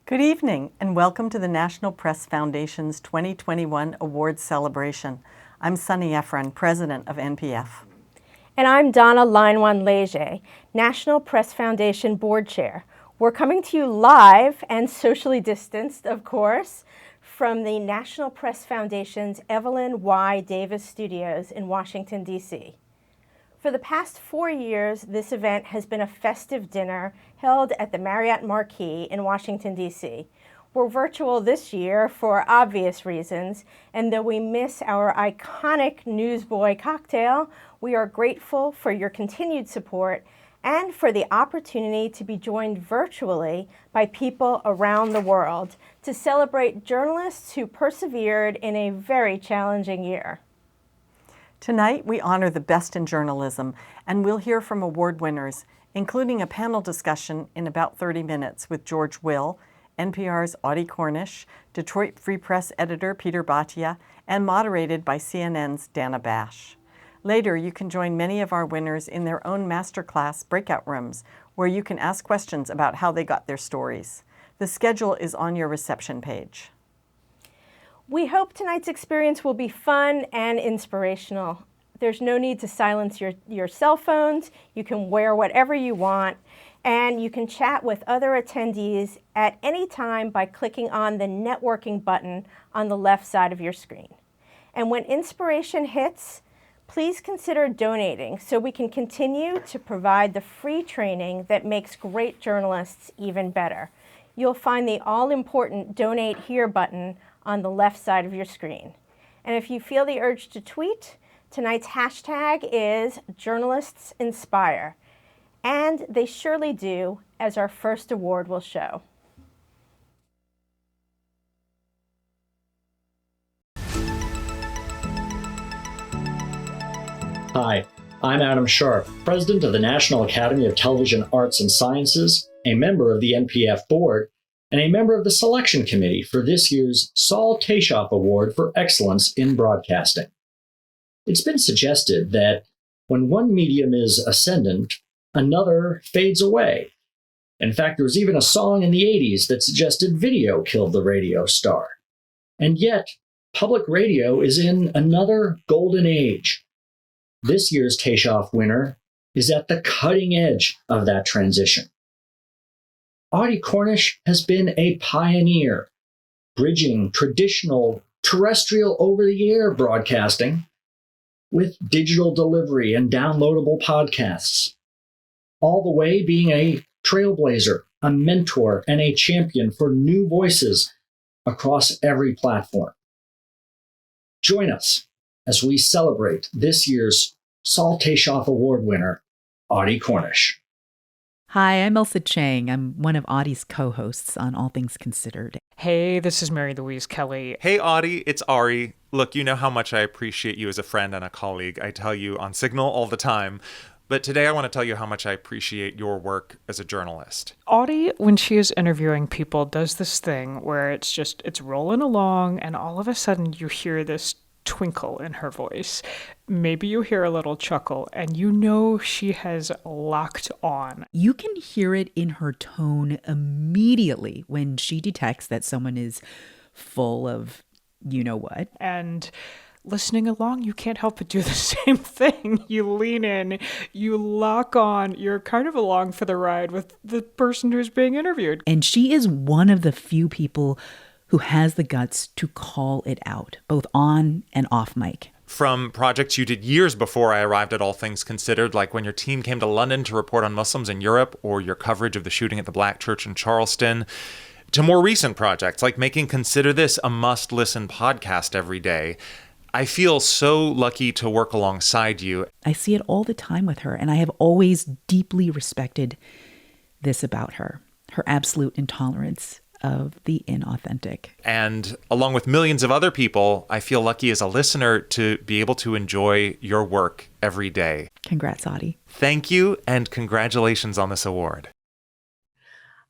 Good evening, and welcome to the National Press Foundation's 2021 Awards Celebration. I'm Sunny Efron, president of NPF. And I'm Donna Leinwan-Leger, National Press Foundation board chair. We're coming to you live and socially distanced, of course, from the National Press Foundation's Evelyn Y. Davis Studios in Washington, D.C. For the past 4 years, this event has been a festive dinner held at the Marriott Marquis in Washington, D.C. We're virtual this year for obvious reasons, and though we miss our iconic Newsboy cocktail, we are grateful for your continued support and for the opportunity to be joined virtually by people around the world to celebrate journalists who persevered in a very challenging year. Tonight, we honor the best in journalism, and we'll hear from award winners, including a panel discussion in about 30 minutes with George Will, NPR's Audie Cornish, Detroit Free Press editor Peter Bhatia, and moderated by CNN's Dana Bash. Later, you can join many of our winners in their own masterclass breakout rooms, where you can ask questions about how they got their stories. The schedule is on your reception page. We hope tonight's experience will be fun and inspirational. There's no need to silence your cell phones. You can wear whatever you want, and you can chat with other attendees at any time by clicking on the networking button on the left side of your screen. And when inspiration hits, please consider donating so we can continue to provide the free training that makes great journalists even better. You'll find the all-important Donate Here button on the left side of your screen. And if you feel the urge to tweet, tonight's hashtag is Journalists Inspire. And they surely do, as our first award will show. Hi, I'm Adam Sharp, president of the National Academy of Television Arts and Sciences, a member of the NPF board, and a member of the selection committee for this year's Saul Taishoff Award for Excellence in Broadcasting. It's been suggested that when one medium is ascendant, another fades away. In fact, there was even a song in the 80s that suggested video killed the radio star. And yet, public radio is in another golden age. This year's Taishoff winner is at the cutting edge of that transition. Audie Cornish has been a pioneer, bridging traditional terrestrial over-the-air broadcasting with digital delivery and downloadable podcasts, all the way being a trailblazer, a mentor, and a champion for new voices across every platform. Join us as we celebrate this year's Saul Taishoff Award winner, Audie Cornish. Hi, I'm Elsa Chang. I'm one of Audie's co-hosts on All Things Considered. Hey, this is Mary Louise Kelly. Hey, Audie, it's Ari. Look, you know how much I appreciate you as a friend and a colleague. I tell you on Signal all the time. But today I want to tell you how much I appreciate your work as a journalist. Audie, when she is interviewing people, does this thing where it's rolling along and all of a sudden you hear this twinkle in her voice. Maybe you hear a little chuckle and you know she has locked on. You can hear it in her tone immediately when she detects that someone is full of you know what. And listening along, you can't help but do the same thing. You lean in, you lock on, you're kind of along for the ride with the person who's being interviewed. And she is one of the few people who has the guts to call it out, both on and off mic. From projects you did years before I arrived at All Things Considered, like when your team came to London to report on Muslims in Europe, or your coverage of the shooting at the Black Church in Charleston, to more recent projects like making Consider This a must-listen podcast every day. I feel so lucky to work alongside you. I see it all the time with her, and I have always deeply respected this about her, her absolute intolerance of the inauthentic. And along with millions of other people, I feel lucky as a listener to be able to enjoy your work every day. Congrats, Audie. Thank you, and congratulations on this award.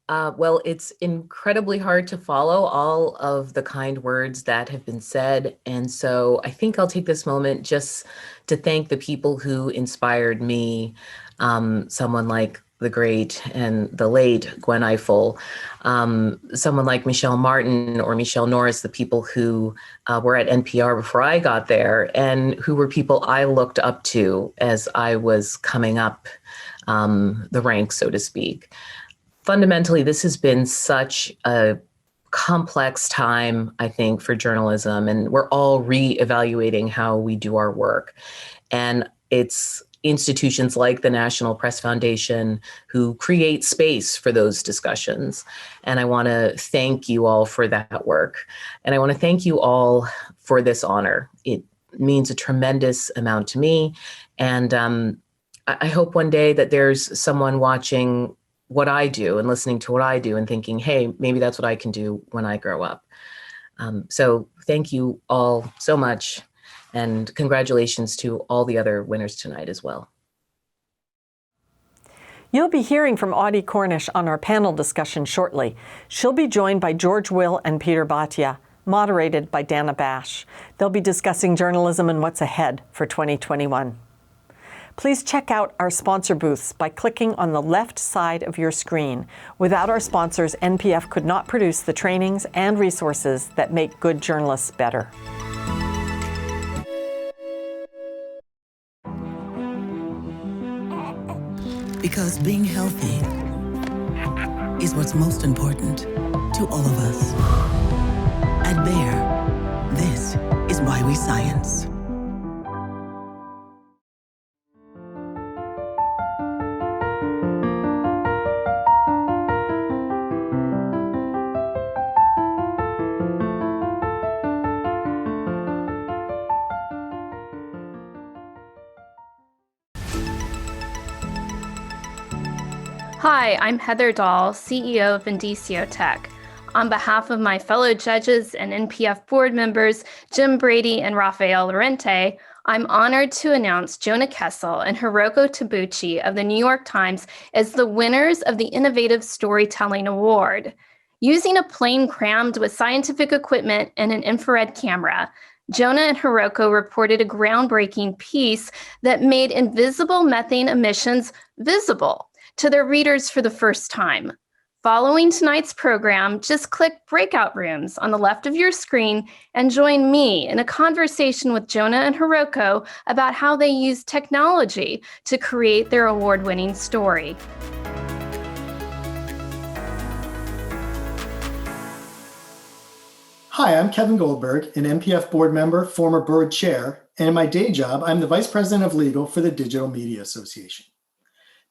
Well, it's incredibly hard to follow all of the kind words that have been said. And so I think I'll take this moment just to thank the people who inspired me. Someone like the great and the late Gwen Ifill, someone like Michelle Martin or Michelle Norris, the people who were at NPR before I got there and who were people I looked up to as I was coming up the ranks, so to speak. Fundamentally, this has been such a complex time, I think, for journalism, and we're all reevaluating how we do our work. And it's institutions like the National Press Foundation who create space for those discussions. And I want to thank you all for that work. And I want to thank you all for this honor. It means a tremendous amount to me. And I hope one day that there's someone watching what I do and listening to what I do and thinking, hey, maybe that's what I can do when I grow up. So thank you all so much. And congratulations to all the other winners tonight as well. You'll be hearing from Audie Cornish on our panel discussion shortly. She'll be joined by George Will and Peter Bhatia, moderated by Dana Bash. They'll be discussing journalism and what's ahead for 2021. Please check out our sponsor booths by clicking on the left side of your screen. Without our sponsors, NPF could not produce the trainings and resources that make good journalists better. Because being healthy is what's most important to all of us. At Bayer, this is why we science. Hi, I'm Heather Dahl, CEO of Indicio.tech. On behalf of my fellow judges and NPF board members, Jim Brady and Rafael Lorente, I'm honored to announce Jonah Kessel and Hiroko Tabuchi of the New York Times as the winners of the Innovative Storytelling Award. Using a plane crammed with scientific equipment and an infrared camera, Jonah and Hiroko reported a groundbreaking piece that made invisible methane emissions visible to their readers for the first time. Following tonight's program, just click Breakout Rooms on the left of your screen and join me in a conversation with Jonah and Hiroko about how they use technology to create their award-winning story. Hi, I'm Kevin Goldberg, an NPF board member, former board chair, and in my day job, I'm the Vice President of Legal for the Digital Media Association.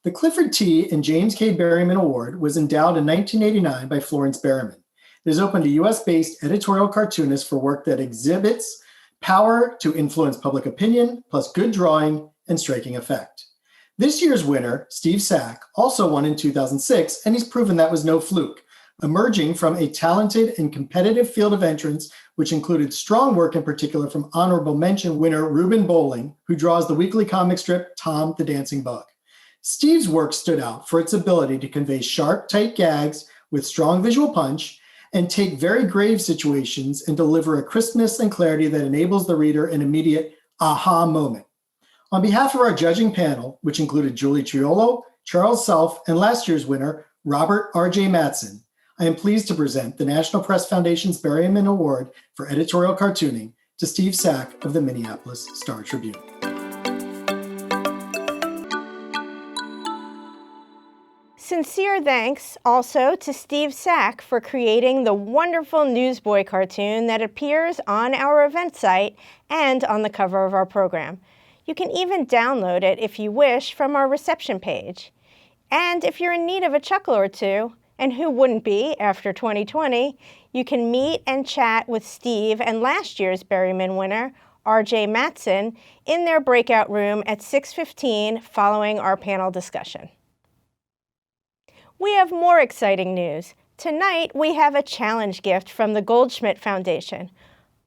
The Clifford T. and James K. Berryman Award was endowed in 1989 by Florence Berryman. It is open to US-based editorial cartoonists for work that exhibits power to influence public opinion, plus good drawing and striking effect. This year's winner, Steve Sack, also won in 2006, and he's proven that was no fluke, emerging from a talented and competitive field of entrants, which included strong work in particular from honorable mention winner Reuben Bowling, who draws the weekly comic strip Tom the Dancing Bug. Steve's work stood out for its ability to convey sharp, tight gags with strong visual punch and take very grave situations and deliver a crispness and clarity that enables the reader an immediate aha moment. On behalf of our judging panel, which included Julie Triolo, Charles Self, and last year's winner, Robert R.J. Mattson, I am pleased to present the National Press Foundation's Berryman Award for Editorial Cartooning to Steve Sack of the Minneapolis Star-Tribune. Sincere thanks also to Steve Sack for creating the wonderful Newsboy cartoon that appears on our event site and on the cover of our program. You can even download it if you wish from our reception page. And if you're in need of a chuckle or two, and who wouldn't be after 2020, you can meet and chat with Steve and last year's Berryman winner, R.J. Mattson, in their breakout room at 6:15 following our panel discussion. We have more exciting news. Tonight, we have a challenge gift from the Goldschmidt Foundation.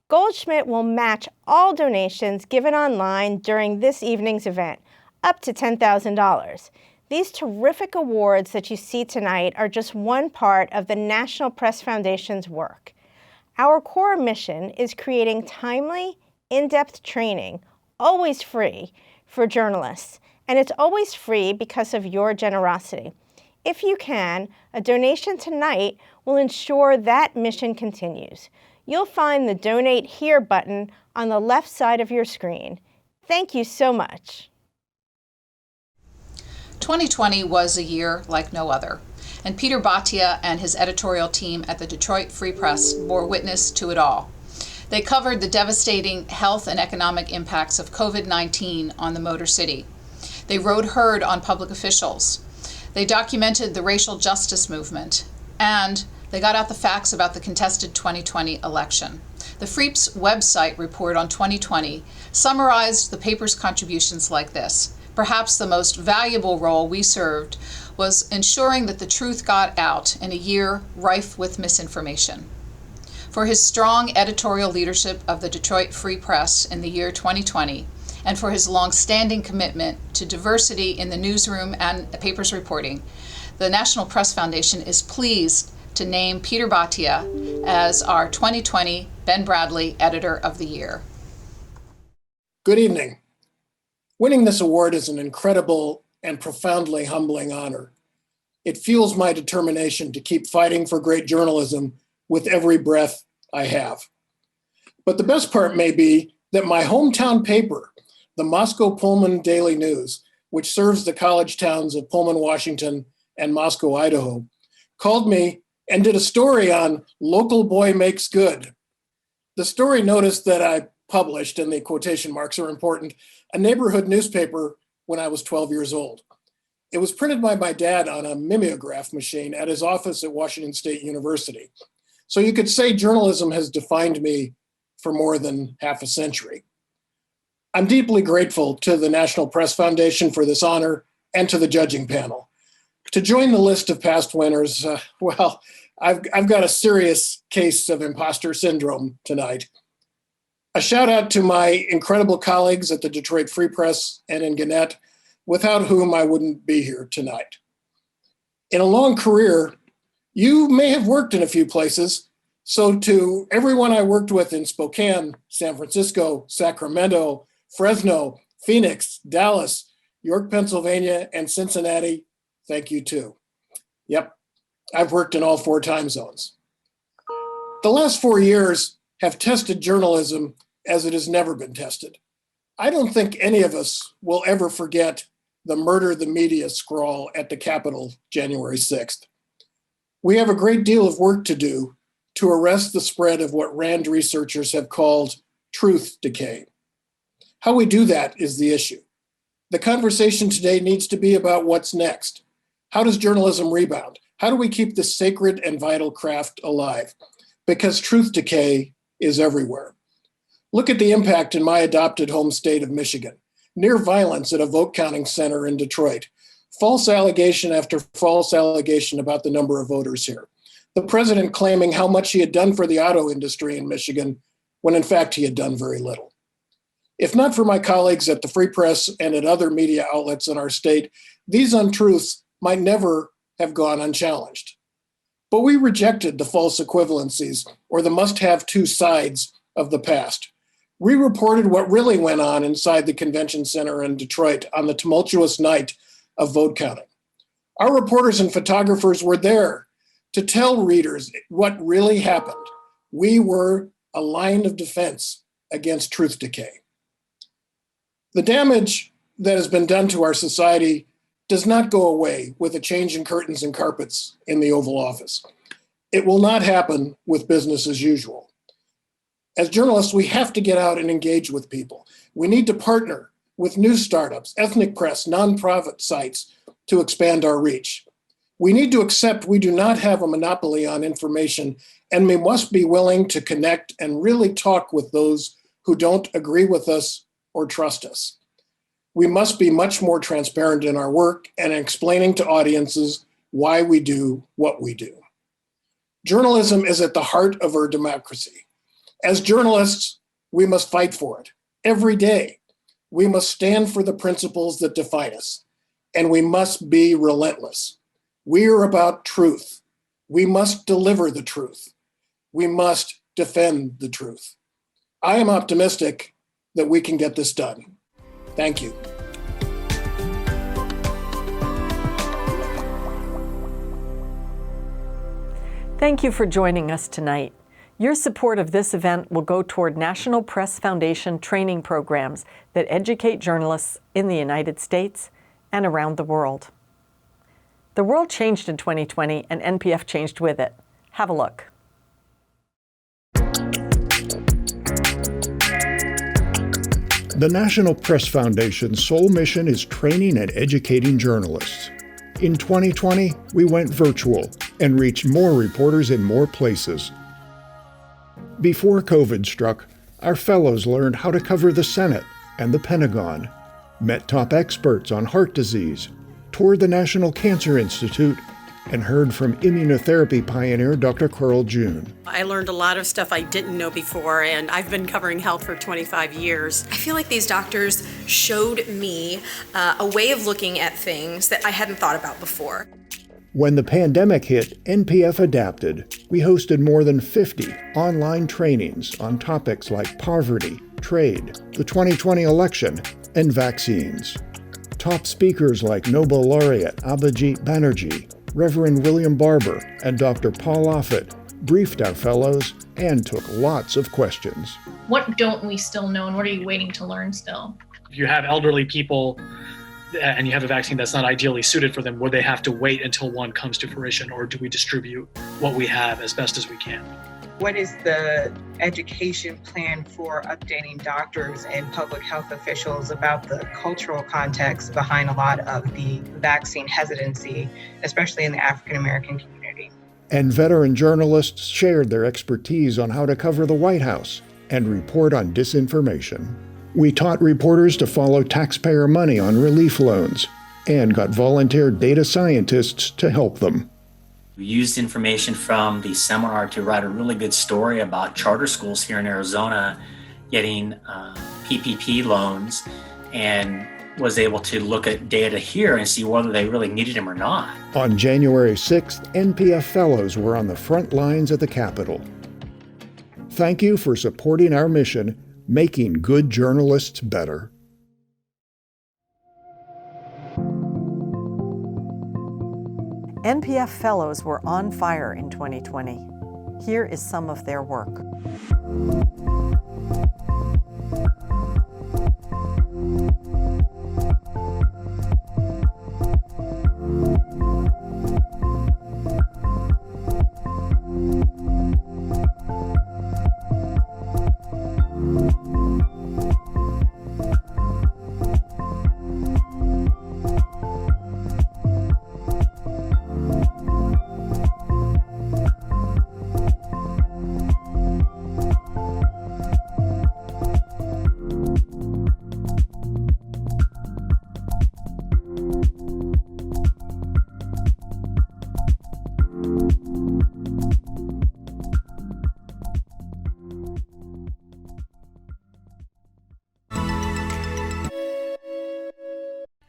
Goldschmidt will match all donations given online during this evening's event, up to $10,000. These terrific awards that you see tonight are just one part of the National Press Foundation's work. Our core mission is creating timely, in-depth training, always free, for journalists, and it's always free because of your generosity. If you can, a donation tonight will ensure that mission continues. You'll find the Donate Here button on the left side of your screen. Thank you so much. 2020 was a year like no other, and Peter Bhatia and his editorial team at the Detroit Free Press bore witness to it all. They covered the devastating health and economic impacts of COVID-19 on the Motor City. They rode herd on public officials. They documented the racial justice movement, and they got out the facts about the contested 2020 election. The Freep's website report on 2020 summarized the paper's contributions like this. Perhaps the most valuable role we served was ensuring that the truth got out in a year rife with misinformation. For his strong editorial leadership of the Detroit Free Press in the year 2020, and for his long-standing commitment to diversity in the newsroom and the paper's reporting, the National Press Foundation is pleased to name Peter Bhatia as our 2020 Ben Bradlee Editor of the Year. Good evening. Winning this award is an incredible and profoundly humbling honor. It fuels my determination to keep fighting for great journalism with every breath I have. But the best part may be that my hometown paper, the Moscow Pullman Daily News, which serves the college towns of Pullman, Washington, and Moscow, Idaho, called me and did a story on Local Boy Makes Good. The story noticed that I published, and the quotation marks are important, a neighborhood newspaper when I was 12 years old. It was printed by my dad on a mimeograph machine at his office at Washington State University. So you could say journalism has defined me for more than half a century. I'm deeply grateful to the National Press Foundation for this honor and to the judging panel. To join the list of past winners, I've got a serious case of imposter syndrome tonight. A shout out to my incredible colleagues at the Detroit Free Press and in Gannett, without whom I wouldn't be here tonight. In a long career, you may have worked in a few places. So to everyone I worked with in Spokane, San Francisco, Sacramento, Fresno, Phoenix, Dallas, York, Pennsylvania, and Cincinnati, thank you too. Yep, I've worked in all 4 time zones. The last 4 years have tested journalism as it has never been tested. I don't think any of us will ever forget the murder the media scrawl at the Capitol January 6th. We have a great deal of work to do to arrest the spread of what RAND researchers have called truth decay. How we do that is the issue. The conversation today needs to be about what's next. How does journalism rebound? How do we keep this sacred and vital craft alive? Because truth decay is everywhere. Look at the impact in my adopted home state of Michigan. Near violence at a vote counting center in Detroit. False allegation after false allegation about the number of voters here. The president claiming how much he had done for the auto industry in Michigan, when in fact he had done very little. If not for my colleagues at the Free Press and at other media outlets in our state, these untruths might never have gone unchallenged. But we rejected the false equivalencies or the must-have two sides of the past. We reported what really went on inside the convention center in Detroit on the tumultuous night of vote counting. Our reporters and photographers were there to tell readers what really happened. We were a line of defense against truth decay. The damage that has been done to our society does not go away with a change in curtains and carpets in the Oval Office. It will not happen with business as usual. As journalists, we have to get out and engage with people. We need to partner with news startups, ethnic press, nonprofit sites to expand our reach. We need to accept we do not have a monopoly on information, and we must be willing to connect and really talk with those who don't agree with us or trust us. We must be much more transparent in our work and explaining to audiences why we do what we do. Journalism is at the heart of our democracy. As journalists, we must fight for it every day. We must stand for the principles that define us, and we must be relentless. We are about truth. We must deliver the truth. We must defend the truth. I am optimistic that we can get this done. Thank you. Thank you for joining us tonight. Your support of this event will go toward National Press Foundation training programs that educate journalists in the United States and around the world. The world changed in 2020 and NPF changed with it. Have a look. The National Press Foundation's sole mission is training and educating journalists. In 2020, we went virtual and reached more reporters in more places. Before COVID struck, our fellows learned how to cover the Senate and the Pentagon, met top experts on heart disease, toured the National Cancer Institute, and heard from immunotherapy pioneer Dr. Carl June. I learned a lot of stuff I didn't know before, and I've been covering health for 25 years. I feel like these doctors showed me a way of looking at things that I hadn't thought about before. When the pandemic hit, NPF adapted. We hosted more than 50 online trainings on topics like poverty, trade, the 2020 election, and vaccines. Top speakers like Nobel laureate Abhijit Banerjee, Reverend William Barber, and Dr. Paul Offit briefed our fellows and took lots of questions. What don't we still know, and what are you waiting to learn still? If you have elderly people and you have a vaccine that's not ideally suited for them, will they have to wait until one comes to fruition, or do we distribute what we have as best as we can? What is the education plan for updating doctors and public health officials about the cultural context behind a lot of the vaccine hesitancy, especially in the African American community? And veteran journalists shared their expertise on how to cover the White House and report on disinformation. We taught reporters to follow taxpayer money on relief loans and got volunteer data scientists to help them. We used information from the seminar to write a really good story about charter schools here in Arizona getting PPP loans, and was able to look at data here and see whether they really needed them or not. On January 6th, NPF fellows were on the front lines at the Capitol. Thank you for supporting our mission, making good journalists better. NPF fellows were on fire in 2020. Here is some of their work.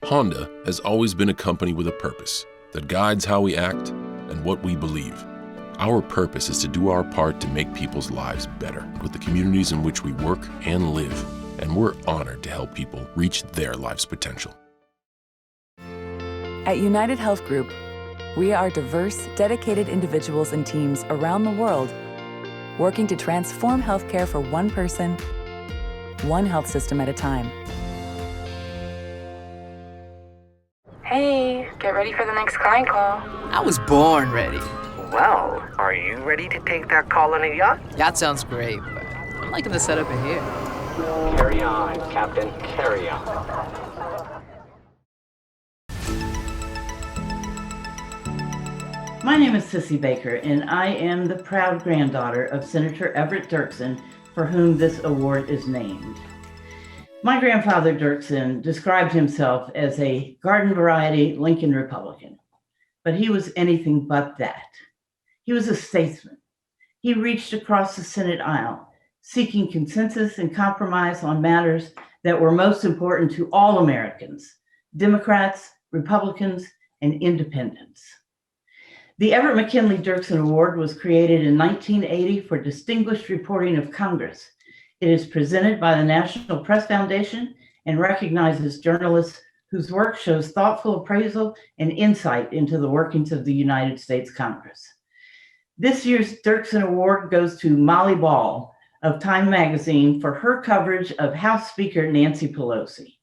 Honda has always been a company with a purpose that guides how we act and what we believe. Our purpose is to do our part to make people's lives better with the communities in which we work and live, and we're honored to help people reach their life's potential. At United Health Group, we are diverse, dedicated individuals and teams around the world working to transform healthcare for one person, one health system at a time. Hey, get ready for the next client call. I was born ready. Well, are you ready to take that call on a yacht? Yacht sounds great, but I'm liking the setup in here. Carry on, Captain, carry on. My name is Sissy Baker, and I am the proud granddaughter of Senator Everett Dirksen, for whom this award is named. My grandfather, Dirksen, described himself as a garden variety Lincoln Republican, but he was anything but that. He was a statesman. He reached across the Senate aisle, seeking consensus and compromise on matters that were most important to all Americans, Democrats, Republicans, and independents. The Everett McKinley Dirksen Award was created in 1980 for distinguished reporting of Congress. It is presented by the National Press Foundation and recognizes journalists whose work shows thoughtful appraisal and insight into the workings of the United States Congress. This year's Dirksen Award goes to Molly Ball of Time Magazine for her coverage of House Speaker Nancy Pelosi.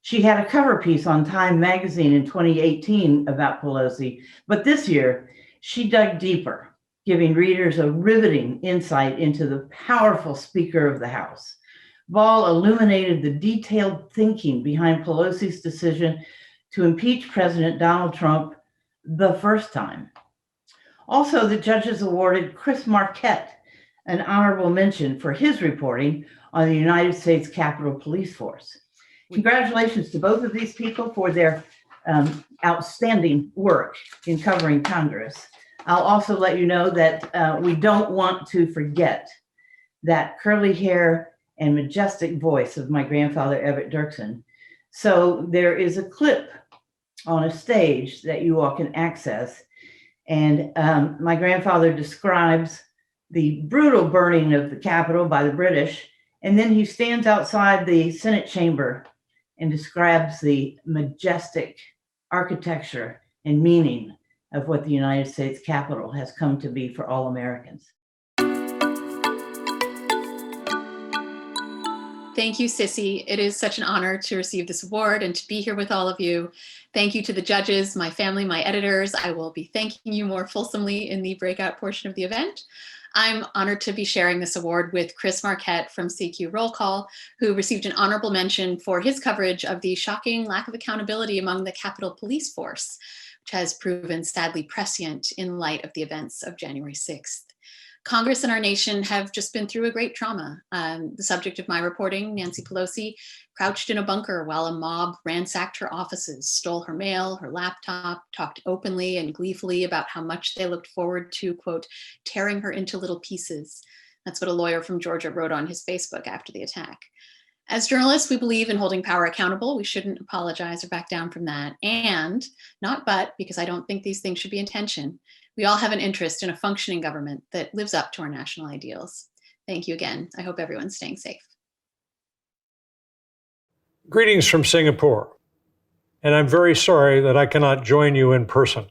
She had a cover piece on Time Magazine in 2018 about Pelosi, but this year she dug deeper, giving readers a riveting insight into the powerful Speaker of the House. Ball illuminated the detailed thinking behind Pelosi's decision to impeach President Donald Trump the first time. Also, the judges awarded Chris Marquette an honorable mention for his reporting on the United States Capitol Police Force. Congratulations to both of these people for their outstanding work in covering Congress. I'll also let you know that we don't want to forget that curly hair and majestic voice of my grandfather, Everett Dirksen. So there is a clip on a stage that you all can access. And my grandfather describes the brutal burning of the Capitol by the British. And then he stands outside the Senate chamber and describes the majestic architecture and meaning of what the United States Capitol has come to be for all Americans. Thank you, Sissy. It is such an honor to receive this award and to be here with all of you. Thank you to the judges, my family, my editors. I will be thanking you more fulsomely in the breakout portion of the event. I'm honored to be sharing this award with Chris Marquette from CQ Roll Call, who received an honorable mention for his coverage of the shocking lack of accountability among the Capitol Police Force, which has proven sadly prescient in light of the events of January 6th. Congress and our nation have just been through a great trauma. The subject of my reporting, Nancy Pelosi, crouched in a bunker while a mob ransacked her offices, stole her mail, her laptop, talked openly and gleefully about how much they looked forward to, quote, tearing her into little pieces. That's what a lawyer from Georgia wrote on his Facebook after the attack. As journalists, we believe in holding power accountable. We shouldn't apologize or back down from that. And not but, because I don't think these things should be in tension, we all have an interest in a functioning government that lives up to our national ideals. Thank you again. I hope everyone's staying safe. Greetings from Singapore, and I'm very sorry that I cannot join you in person.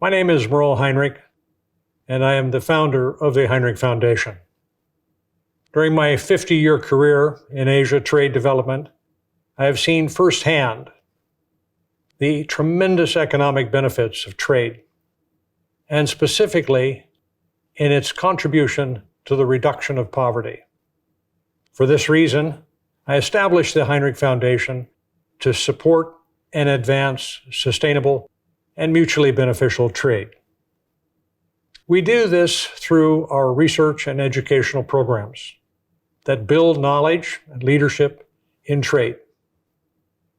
My name is Merle Hinrich, and I am the founder of the Hinrich Foundation. During my 50-year career in Asia trade development, I have seen firsthand the tremendous economic benefits of trade, and specifically in its contribution to the reduction of poverty. For this reason, I established the Hinrich Foundation to support and advance sustainable and mutually beneficial trade. We do this through our research and educational programs that build knowledge and leadership in trade.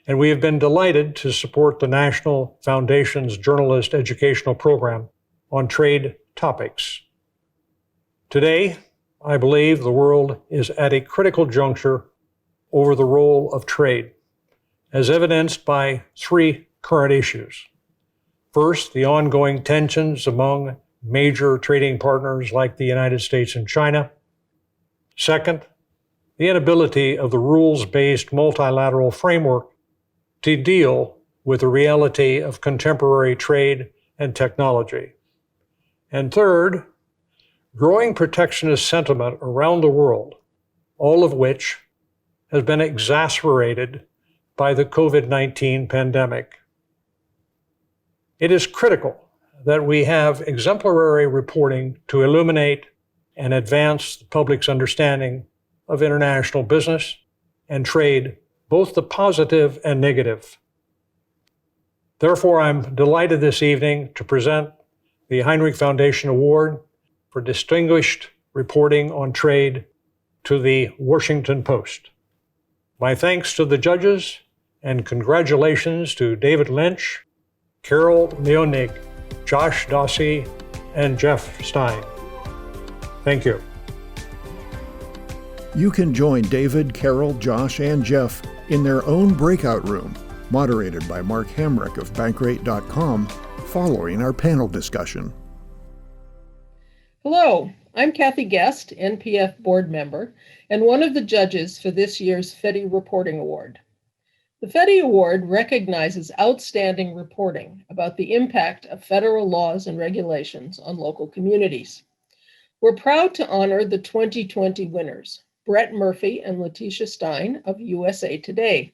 And we have been delighted to support the National Foundation's Journalist Educational Program on trade topics. Today, I believe the world is at a critical juncture over the role of trade, as evidenced by three current issues. First, the ongoing tensions among major trading partners like the United States and China. Second, the inability of the rules-based multilateral framework to deal with the reality of contemporary trade and technology. And third, growing protectionist sentiment around the world, all of which has been exacerbated by the COVID-19 pandemic. It is critical that we have exemplary reporting to illuminate and advance the public's understanding of international business and trade, both the positive and negative. Therefore, I'm delighted this evening to present the Hinrich Foundation Award for Distinguished Reporting on Trade to the Washington Post. My thanks to the judges and congratulations to David Lynch, Carol Leonnig, Josh Dawsey, and Jeff Stein. Thank you. You can join David, Carol, Josh, and Jeff in their own breakout room, moderated by Mark Hamrick of Bankrate.com, following our panel discussion. Hello, I'm Kathy Guest, NPF board member, and one of the judges for this year's Feddie Reporting Award. The Feddie Award recognizes outstanding reporting about the impact of federal laws and regulations on local communities. We're proud to honor the 2020 winners, Brett Murphy and Letitia Stein of USA Today.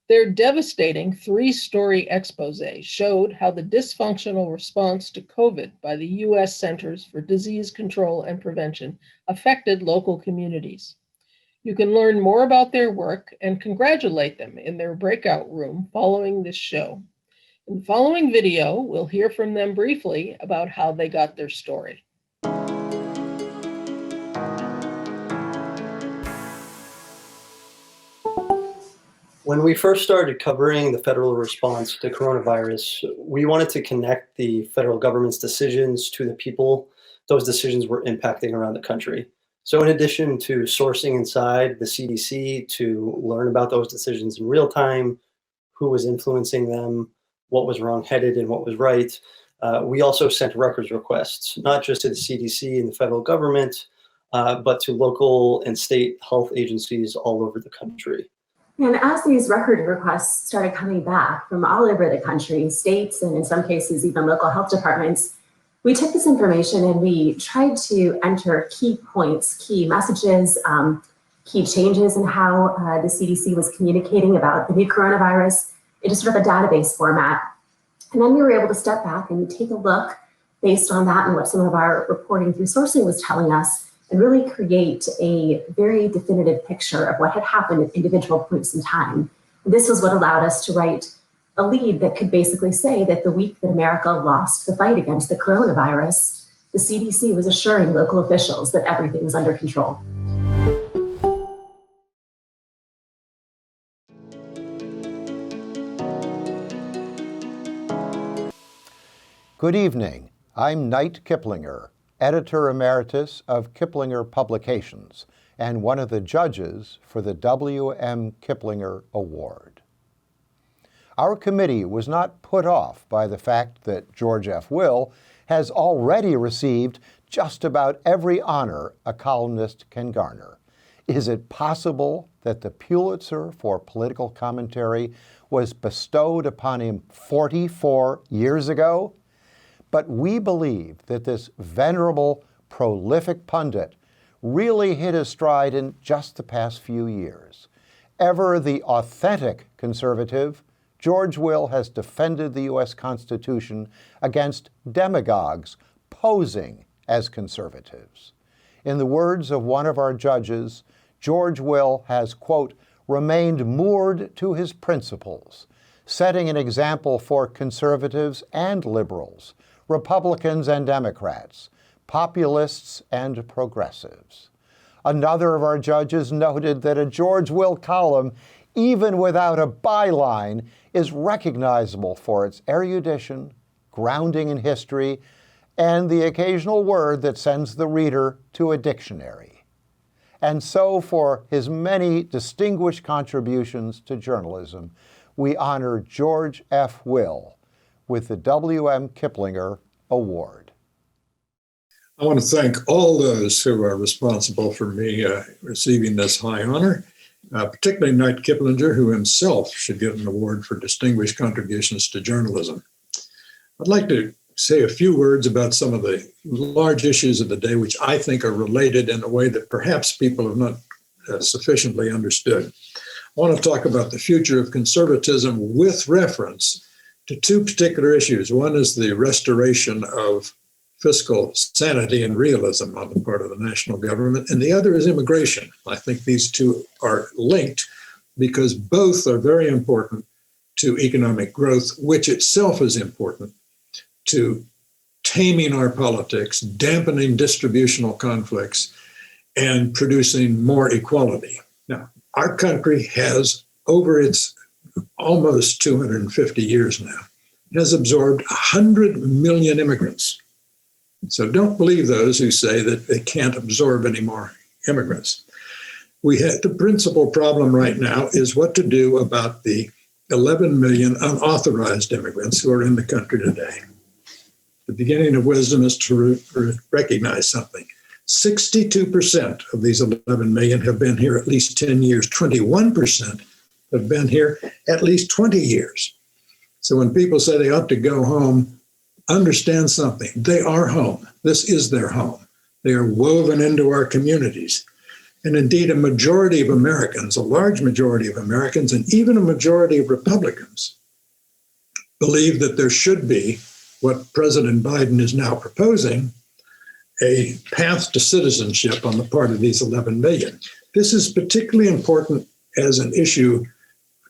Their devastating 3-story expose showed how the dysfunctional response to COVID by the U.S. Centers for Disease Control and Prevention affected local communities. You can learn more about their work and congratulate them in their breakout room following this show. In the following video, we'll hear from them briefly about how they got their story. When we first started covering the federal response to coronavirus, we wanted to connect the federal government's decisions to the people those decisions were impacting around the country. So in addition to sourcing inside the CDC to learn about those decisions in real time, who was influencing them, what was wrong-headed and what was right, we also sent records requests, not just to the CDC and the federal government, but to local and state health agencies all over the country. And as these record requests started coming back from all over the country, states, and in some cases even local health departments, we took this information and we tried to enter key points, key messages, key changes in how the CDC was communicating about the new coronavirus into sort of a database format. And then we were able to step back and take a look based on that and what some of our reporting through sourcing was telling us, and really create a very definitive picture of what had happened at individual points in time. And this was what allowed us to write a lead that could basically say that the week that America lost the fight against the coronavirus, the CDC was assuring local officials that everything was under control. Good evening. I'm Knight Kiplinger, Editor Emeritus of Kiplinger Publications, and one of the judges for the W.M. Kiplinger Award. Our committee was not put off by the fact that George F. Will has already received just about every honor a columnist can garner. Is it possible that the Pulitzer for political commentary was bestowed upon him 44 years ago? But we believe that this venerable, prolific pundit really hit his stride in just the past few years. Ever the authentic conservative, George Will has defended the U.S. Constitution against demagogues posing as conservatives. In the words of one of our judges, George Will has, quote, remained moored to his principles, setting an example for conservatives and liberals, Republicans and Democrats, populists and progressives. Another of our judges noted that a George Will column, even without a byline, is recognizable for its erudition, grounding in history, and the occasional word that sends the reader to a dictionary. And so, for his many distinguished contributions to journalism, we honor George F. Will with the W.M. Kiplinger Award. I want to thank all those who are responsible for me receiving this high honor, particularly Knight Kiplinger, who himself should get an award for distinguished contributions to journalism. I'd like to say a few words about some of the large issues of the day, which I think are related in a way that perhaps people have not sufficiently understood. I want to talk about the future of conservatism with reference to two particular issues. One is the restoration of fiscal sanity and realism on the part of the national government, and the other is immigration. I think these two are linked because both are very important to economic growth, which itself is important to taming our politics, dampening distributional conflicts, and producing more equality. Now, our country has, over its almost 250 years now, has absorbed 100 million immigrants. So don't believe those who say that they can't absorb any more immigrants. The principal problem right now is what to do about the 11 million unauthorized immigrants who are in the country today. The beginning of wisdom is to recognize something. 62% of these 11 million have been here at least 10 years. 21% have been here at least 20 years. So when people say they ought to go home, understand something. They are home. This is their home. They are woven into our communities. And indeed, a majority of Americans, a large majority of Americans, and even a majority of Republicans believe that there should be what President Biden is now proposing, a path to citizenship on the part of these 11 million. This is particularly important as an issue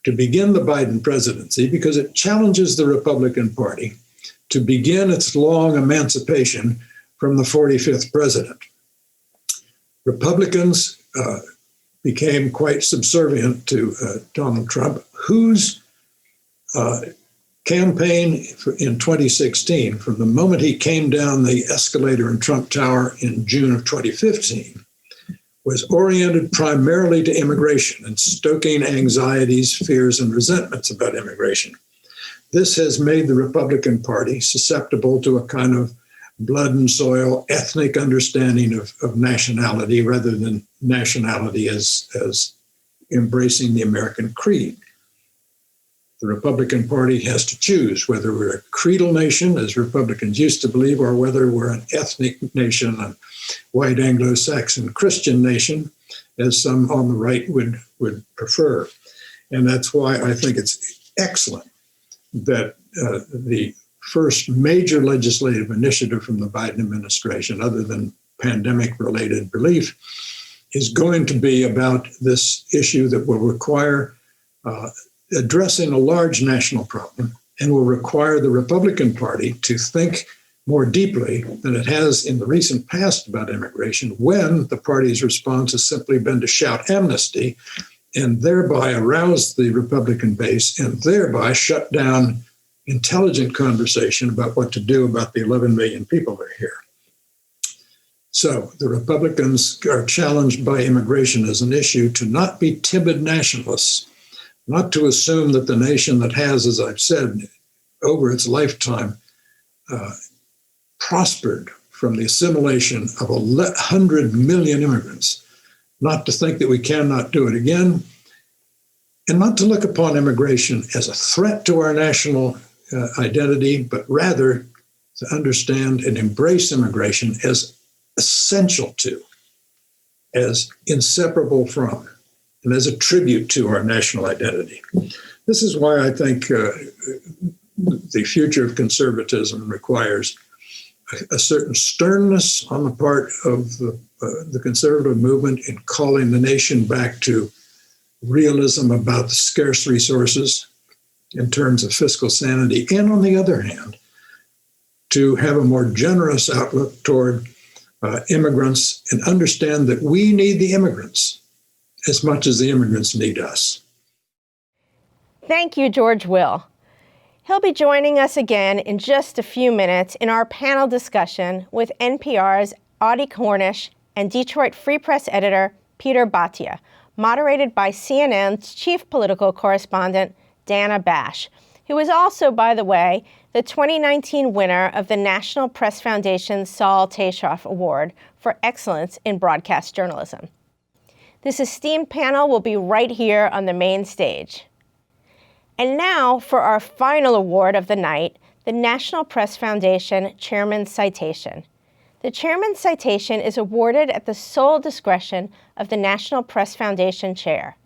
to begin the Biden presidency because it challenges the Republican Party to begin its long emancipation from the 45th president. Republicans became quite subservient to Donald Trump, whose campaign in 2016, from the moment he came down the escalator in Trump Tower in June of 2015, was oriented primarily to immigration and stoking anxieties, fears, and resentments about immigration. This has made the Republican Party susceptible to a kind of blood and soil ethnic understanding of nationality rather than nationality as embracing the American creed. The Republican Party has to choose whether we're a creedal nation, as Republicans used to believe, or whether we're an ethnic nation, a white Anglo-Saxon Christian nation, as some on the right would prefer. And that's why I think it's excellent that the first major legislative initiative from the Biden administration, other than pandemic-related relief, is going to be about this issue that will require addressing a large national problem and will require the Republican Party to think more deeply than it has in the recent past about immigration, when the party's response has simply been to shout amnesty and thereby arouse the Republican base and thereby shut down intelligent conversation about what to do about the 11 million people that are here. So the Republicans are challenged by immigration as an issue to not be timid nationalists, not to assume that the nation that has, as I've said, over its lifetime, prospered from the assimilation of 100 million immigrants, not to think that we cannot do it again, and not to look upon immigration as a threat to our national identity, but rather to understand and embrace immigration as essential to, as inseparable from, and as a tribute to our national identity. This is why I think the future of conservatism requires a certain sternness on the part of the conservative movement in calling the nation back to realism about the scarce resources in terms of fiscal sanity, and on the other hand, to have a more generous outlook toward immigrants and understand that we need the immigrants as much as the immigrants need us. Thank you, George Will. He'll be joining us again in just a few minutes in our panel discussion with NPR's Audie Cornish and Detroit Free Press editor Peter Bhatia, moderated by CNN's chief political correspondent Dana Bash, who is also, by the way, the 2019 winner of the National Press Foundation's Saul Taishoff Award for Excellence in Broadcast Journalism. This esteemed panel will be right here on the main stage. And now for our final award of the night, the National Press Foundation Chairman's Citation. The Chairman's Citation is awarded at the sole discretion of the National Press Foundation Chair.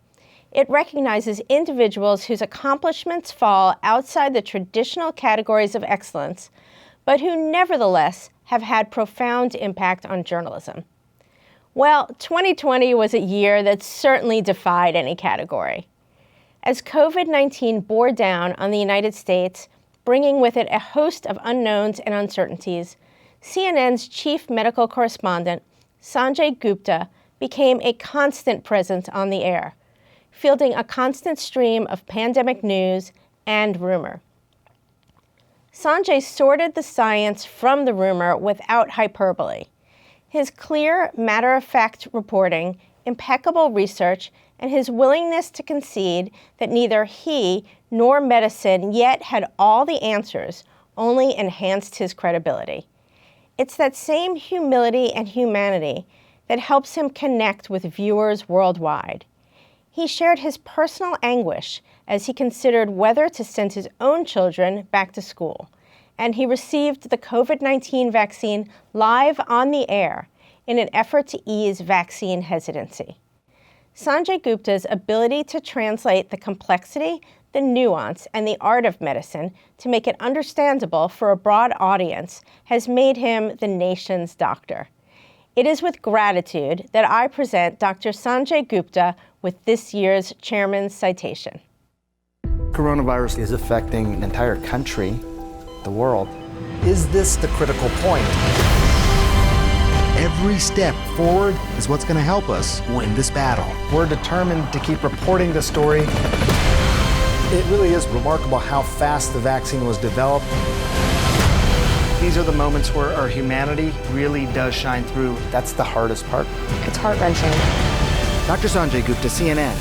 It recognizes individuals whose accomplishments fall outside the traditional categories of excellence, but who nevertheless have had profound impact on journalism. Well, 2020 was a year that certainly defied any category. As COVID-19 bore down on the United States, bringing with it a host of unknowns and uncertainties, CNN's chief medical correspondent, Sanjay Gupta, became a constant presence on the air, fielding a constant stream of pandemic news and rumor. Sanjay sorted the science from the rumor without hyperbole. His clear, matter-of-fact reporting, impeccable research, and his willingness to concede that neither he nor medicine yet had all the answers only enhanced his credibility. It's that same humility and humanity that helps him connect with viewers worldwide. He shared his personal anguish as he considered whether to send his own children back to school. And he received the COVID-19 vaccine live on the air in an effort to ease vaccine hesitancy. Sanjay Gupta's ability to translate the complexity, the nuance, and the art of medicine to make it understandable for a broad audience has made him the nation's doctor. It is with gratitude that I present Dr. Sanjay Gupta with this year's Chairman's Citation. Coronavirus is affecting an entire country, the world. Is this the critical point? Every step forward is what's going to help us win this battle. We're determined to keep reporting the story. It really is remarkable how fast the vaccine was developed. These are the moments where our humanity really does shine through. That's the hardest part. It's heart-wrenching. Dr. Sanjay Gupta, CNN.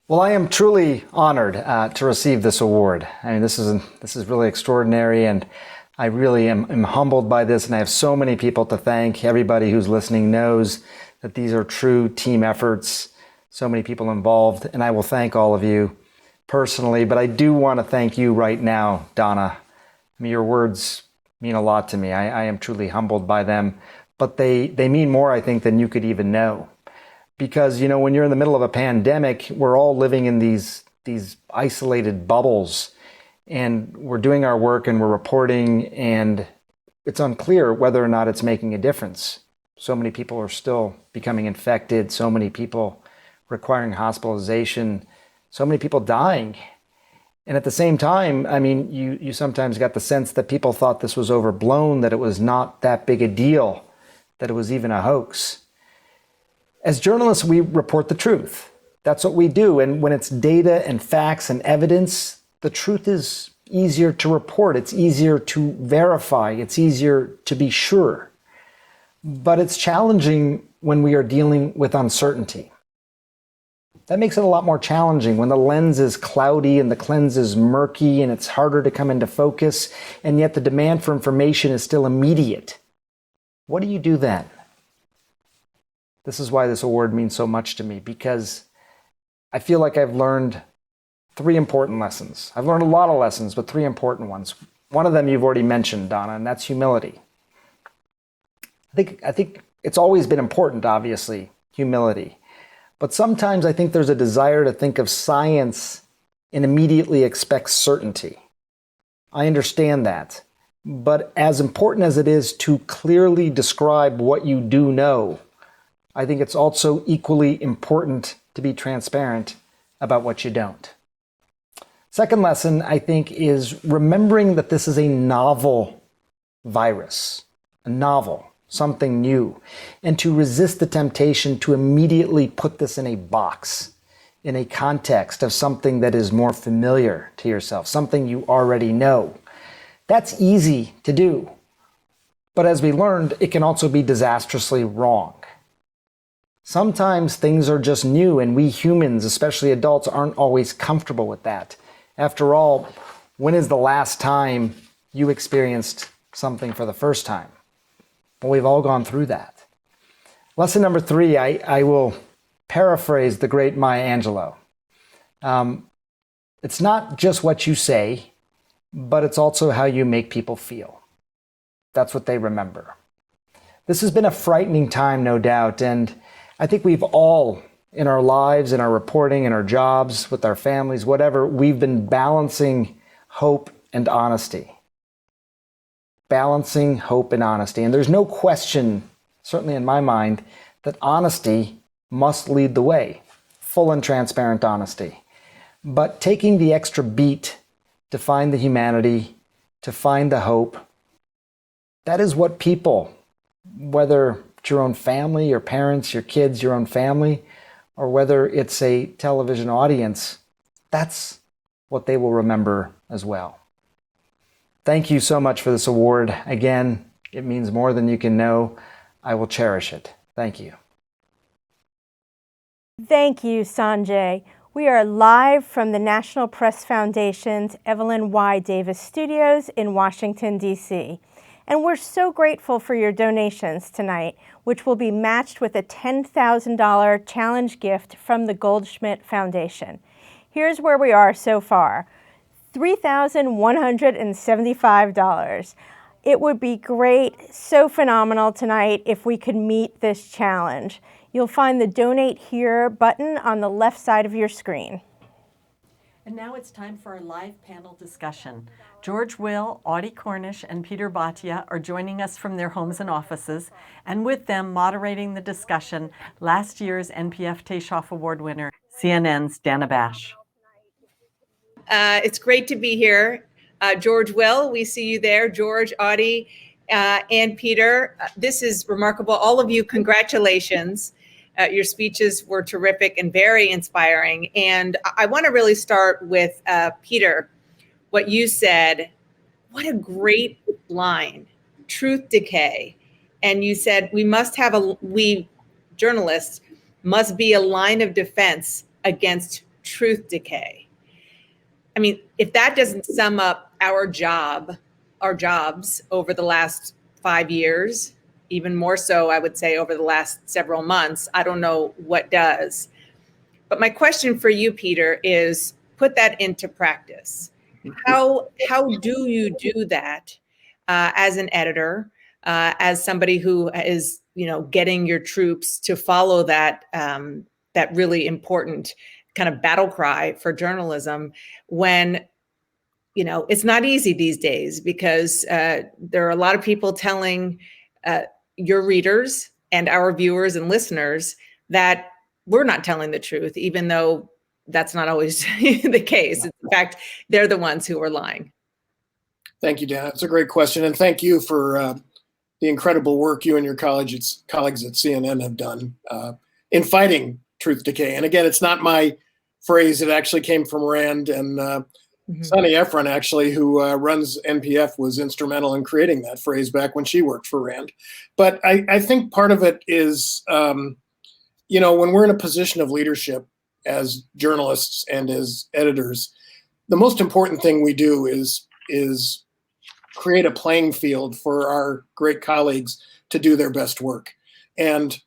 Well, I am truly honored to receive this award. I mean, this is really extraordinary, and I really am humbled by this, and I have so many people to thank. Everybody who's listening knows that these are true team efforts, so many people involved, and I will thank all of you personally, but I do want to thank you right now, Donna. I mean, your words mean a lot to me. I am truly humbled by them, but they mean more, I think, than you could even know. Because, you know, when you're in the middle of a pandemic, we're all living in these isolated bubbles, and we're doing our work and we're reporting, and it's unclear whether or not it's making a difference. So many people are still becoming infected, so many people requiring hospitalization, so many people dying. And at the same time, I mean, you sometimes got the sense that people thought this was overblown, that it was not that big a deal, that it was even a hoax. As journalists, we report the truth. That's what we do. And when it's data and facts and evidence, the truth is easier to report. It's easier to verify. It's easier to be sure. But it's challenging when we are dealing with uncertainty. That makes it a lot more challenging when the lens is cloudy and the cleanse is murky and it's harder to come into focus, and yet the demand for information is still immediate. What do you do then? This is why this award means so much to me, because I feel like I've learned 3 important lessons. I've learned a lot of lessons, but 3 important ones. One of them you've already mentioned, Donna, and that's humility. I think it's always been important, obviously, humility. But sometimes I think there's a desire to think of science and immediately expect certainty. I understand that. But as important as it is to clearly describe what you do know, I think it's also equally important to be transparent about what you don't. Second lesson, I think, is remembering that this is a novel virus, a novel, something new, and to resist the temptation to immediately put this in a box, in a context of something that is more familiar to yourself, something you already know. That's easy to do. But as we learned, it can also be disastrously wrong. Sometimes things are just new, and we humans, especially adults, aren't always comfortable with that. After all, when is the last time you experienced something for the first time? Well, we've all gone through that. Lesson number 3, I will paraphrase the great Maya Angelou. It's not just what you say, but it's also how you make people feel. That's what they remember. This has been a frightening time, no doubt, and I think we've all, in our lives, in our reporting, in our jobs, with our families, whatever, we've been balancing hope and honesty. Balancing hope and honesty. And there's no question, certainly in my mind, that honesty must lead the way. Full and transparent honesty. But taking the extra beat to find the humanity, to find the hope, that is what people, whether it's your own family, your parents, your kids, your own family, or whether it's a television audience, that's what they will remember as well. Thank you so much for this award. Again, it means more than you can know. I will cherish it. Thank you. Thank you, Sanjay. We are live from the National Press Foundation's Evelyn Y. Davis Studios in Washington, D.C. And we're so grateful for your donations tonight, which will be matched with a $10,000 challenge gift from the Goldschmidt Foundation. Here's where we are so far. $3,175. It would be great, so phenomenal tonight if we could meet this challenge. You'll find the Donate Here button on the left side of your screen. And now it's time for our live panel discussion. George Will, Audie Cornish, and Peter Bhatia are joining us from their homes and offices, and with them moderating the discussion, last year's NPF Taishoff Award winner, CNN's Dana Bash. It's great to be here. George Will, we see you there. George, Audie, and Peter. This is remarkable. All of you, congratulations. Your speeches were terrific and very inspiring. And I want to really start with Peter, what you said. What a great line, truth decay. And you said we journalists must be a line of defense against truth decay. I mean, if that doesn't sum up our jobs over the last 5 years, even more so, I would say, over the last several months, I don't know what does. But my question for you, Peter, is put that into practice. How do you do that as an editor, as somebody who is, getting your troops to follow that that really important kind of battle cry for journalism when it's not easy these days, because there are a lot of people telling your readers and our viewers and listeners that we're not telling the truth, even though that's not always the case. In fact, they're the ones who are lying. Thank you, Dana. It's a great question. And thank you for the incredible work you and your colleagues at CNN have done in fighting truth decay. And again, it's not my phrase. It actually came from Rand, and Sonny Efron, actually, who runs NPF, was instrumental in creating that phrase back when she worked for Rand. But I think part of it is, when we're in a position of leadership as journalists and as editors, the most important thing we do is create a playing field for our great colleagues to do their best work. And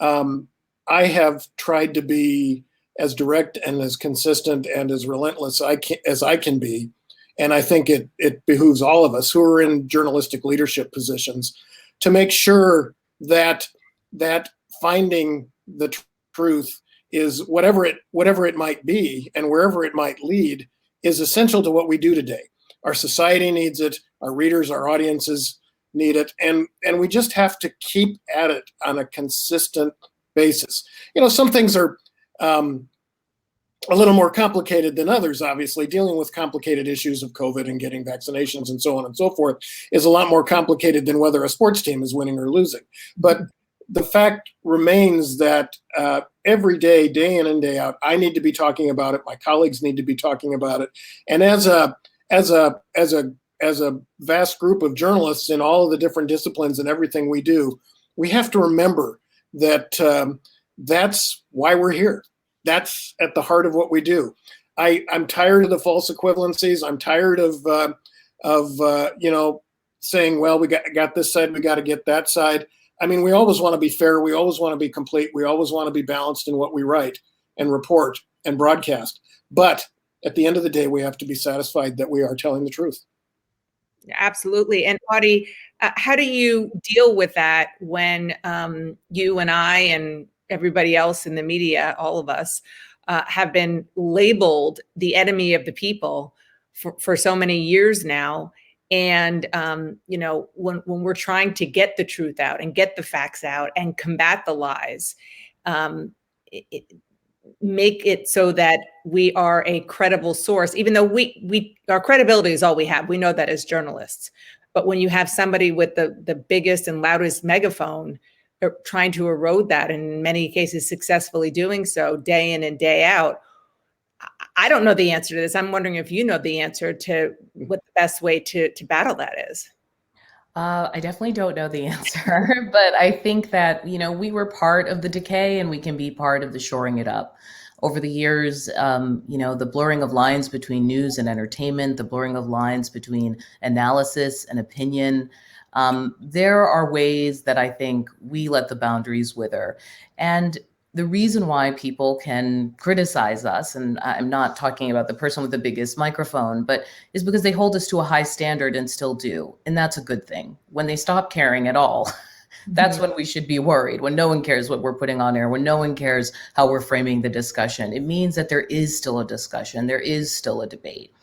I have tried to be as direct and as consistent and as relentless as I can be. And I think it behooves all of us who are in journalistic leadership positions to make sure that finding the truth is whatever it might be and wherever it might lead is essential to what we do today. Our society needs it, our readers, our audiences need it, and we just have to keep at it on a consistent basis. Some things are a little more complicated than others, obviously. Dealing with complicated issues of COVID and getting vaccinations and so on and so forth is a lot more complicated than whether a sports team is winning or losing. But the fact remains that every day, day in and day out, I need to be talking about it. My colleagues need to be talking about it. And as a vast group of journalists in all of the different disciplines and everything we do, we have to remember that that's why we're here. That's at the heart of what we do. I'm tired of the false equivalencies. I'm tired of saying, well, we got this side, we got to get that side. I mean, we always want to be fair. We always want to be complete. We always want to be balanced in what we write and report and broadcast. But at the end of the day, we have to be satisfied that we are telling the truth. Absolutely. And Audie, how do you deal with that when you and I and everybody else in the media, all of us, have been labeled the enemy of the people for so many years now? And, when we're trying to get the truth out and get the facts out and combat the lies, make it so that we are a credible source, even though our credibility is all we have. We know that as journalists. But when you have somebody with the biggest and loudest megaphone trying to erode that, and in many cases successfully doing so day in and day out, I don't know the answer to this. I'm wondering if you know the answer to what the best way to battle that is. I definitely don't know the answer, but I think that, we were part of the decay and we can be part of the shoring it up. Over the years, the blurring of lines between news and entertainment, the blurring of lines between analysis and opinion, There are ways that I think we let the boundaries wither. And the reason why people can criticize us, and I'm not talking about the person with the biggest microphone, but is because they hold us to a high standard and still do. And that's a good thing. When they stop caring at all, that's when we should be worried, when no one cares what we're putting on air, when no one cares how we're framing the discussion. It means that there is still a discussion, there is still a debate.